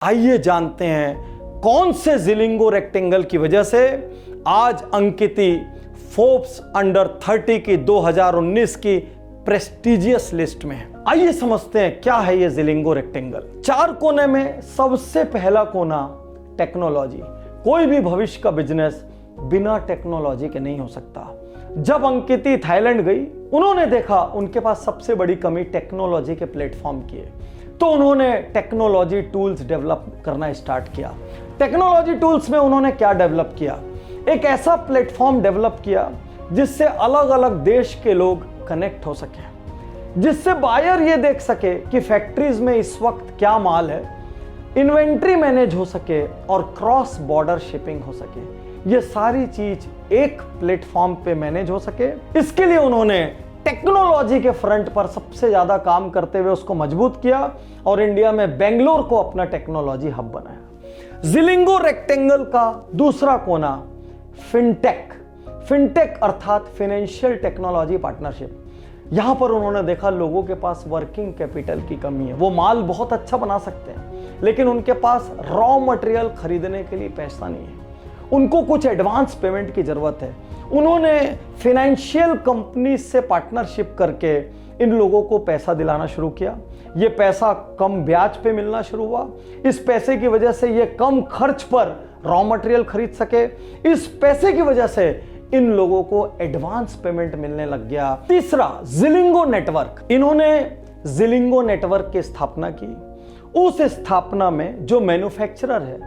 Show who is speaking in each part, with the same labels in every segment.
Speaker 1: आइए जानते हैं कौन से जिलिंगो रेक्टेंगल की वजह से आज अंकिति फोर्ब्स अंडर 30 की 2019 की प्रेस्टिजियस लिस्ट में है। आइए समझते हैं क्या है ये जिलिंगो रेक्टेंगल। 4 कोने में सबसे पहला कोना टेक्नोलॉजी। कोई भी भविष्य का बिजनेस बिना टेक्नोलॉजी के नहीं हो सकता। जब अंकिति थाईलैंड गई, उन्होंने देखा उनके पास सबसे बड़ी कमी टेक्नोलॉजी के प्लेटफॉर्म की है, तो उन्होंने टेक्नोलॉजी टूल्स डेवलप करना स्टार्ट किया। टेक्नोलॉजी टूल्स में उन्होंने क्या डेवलप किया? एक ऐसा प्लेटफॉर्म डेवलप किया जिससे अलग अलग देश के लोग कनेक्ट हो सके, जिससे बायर ये देख सके कि फैक्ट्रीज में इस वक्त क्या माल है, इन्वेंट्री मैनेज हो सके और क्रॉस बॉर्डर शिपिंग हो सके। ये सारी चीज एक प्लेटफॉर्म पे मैनेज हो सके। इसके लिए उन्होंने टेक्नोलॉजी के फ्रंट पर सबसे ज्यादा काम करते हुए उसको मजबूत किया और इंडिया में बेंगलोर को अपना टेक्नोलॉजी हब बनाया। जिलिंगो रेक्टेंगल का दूसरा कोना फिनटेक। फिनटेक अर्थात फाइनेंशियल टेक्नोलॉजी पार्टनरशिप। यहां पर उन्होंने देखा लोगों के पास वर्किंग कैपिटल की कमी है। वो माल बहुत अच्छा बना सकते हैं लेकिन उनके पास रॉ मटेरियल खरीदने के लिए पैसा नहीं है। उनको कुछ एडवांस पेमेंट की जरूरत है। उन्होंने फाइनेंशियल कंपनी से पार्टनरशिप करके इन लोगों को पैसा दिलाना शुरू किया। ये पैसा कम ब्याज पे मिलना शुरू हुआ। इस पैसे की वजह से ये कम खर्च पर रॉ मटेरियल खरीद सके। इस पैसे की वजह से इन लोगों को एडवांस पेमेंट मिलने लग गया। तीसरा, जिलिंगो नेटवर्क। इन्होंने जिलिंगो नेटवर्क की स्थापना की। उस स्थापना में जो मैन्युफैक्चरर है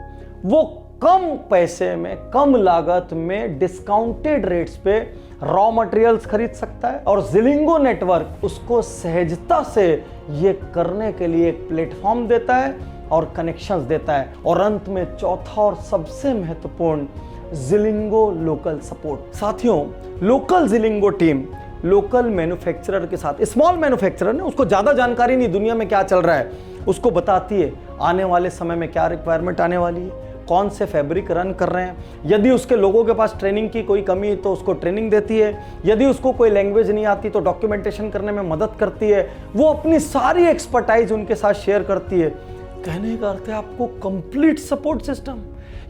Speaker 1: वो कम पैसे में, कम लागत में, डिस्काउंटेड रेट्स पे रॉ मटेरियल्स खरीद सकता है और जिलिंगो नेटवर्क उसको सहजता से ये करने के लिए एक प्लेटफॉर्म देता है और कनेक्शंस देता है। और अंत में चौथा और सबसे महत्वपूर्ण, जिलिंगो लोकल सपोर्ट। साथियों, लोकल जिलिंगो टीम लोकल मैन्युफैक्चरर के साथ, स्मॉल मैन्युफैक्चरर ने, उसको ज्यादा जानकारी नहीं दुनिया में क्या चल रहा है, उसको बताती है आने वाले समय में क्या रिक्वायरमेंट आने वाली है, कौन से फैब्रिक रन कर रहे हैं। यदि उसके लोगों के पास ट्रेनिंग की कोई कमी है तो उसको ट्रेनिंग देती है। यदि उसको कोई लैंग्वेज नहीं आती तो डॉक्यूमेंटेशन करने में मदद करती है। वो अपनी सारी एक्सपर्टाइज उनके साथ शेयर करती है। कहने का अर्थ है आपको कंप्लीट सपोर्ट सिस्टम।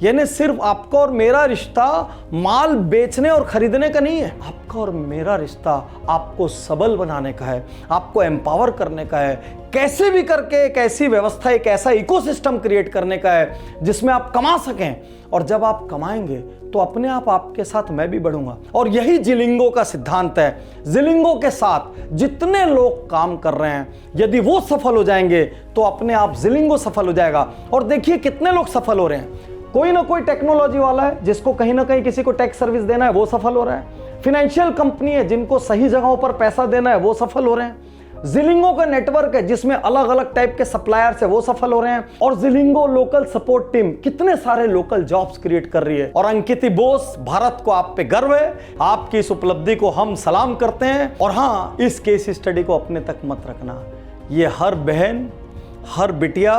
Speaker 1: यानी सिर्फ आपका और मेरा रिश्ता माल बेचने और खरीदने का नहीं है। आपका और मेरा रिश्ता आपको सबल बनाने का है, आपको एम्पावर करने का है, कैसे भी करके एक ऐसी व्यवस्था, एक ऐसा इकोसिस्टम क्रिएट करने का है जिसमें आप कमा सकें। और जब आप कमाएंगे तो अपने आप आपके साथ मैं भी बढ़ूंगा। और यही जिलिंगो का सिद्धांत है। जिलिंगो के साथ जितने लोग काम कर रहे हैं, यदि वो सफल हो जाएंगे तो अपने आप जिलिंगो सफल हो जाएगा। और देखिए कितने लोग सफल हो रहे हैं। कोई ना कोई टेक्नोलॉजी वाला है जिसको कहीं ना कहीं किसी को टैक्स सर्विस देना है, वो सफल हो रहा है। फाइनेंशियल कंपनी है जिनको सही जगहों पर पैसा देना है, वो सफल हो रहे हैं। जिलिंगो का नेटवर्क है जिसमें अलग अलग टाइप के सप्लायर्स है, वो सफल हो रहे हैं। और जिलिंगो लोकल सपोर्ट टीम कितने सारे लोकल जॉब्स क्रिएट कर रही है। और अंकिति बोस, भारत को आप पे गर्व है। आपकी इस उपलब्धि को हम सलाम करते हैं। और हाँ, इस केस स्टडी को अपने तक मत रखना। ये हर बहन, हर बिटिया,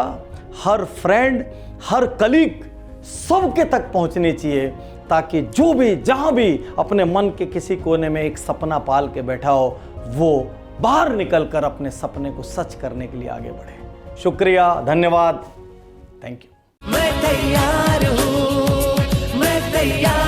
Speaker 1: हर फ्रेंड, हर कलीग सबके तक पहुंचनी चाहिए, ताकि जो भी जहां भी अपने मन के किसी कोने में एक सपना पाल के बैठा हो, वो बाहर निकलकर अपने सपने को सच करने के लिए आगे बढ़े। शुक्रिया, धन्यवाद, थैंक यू।
Speaker 2: मैं तैयार हूं, मैं तैयार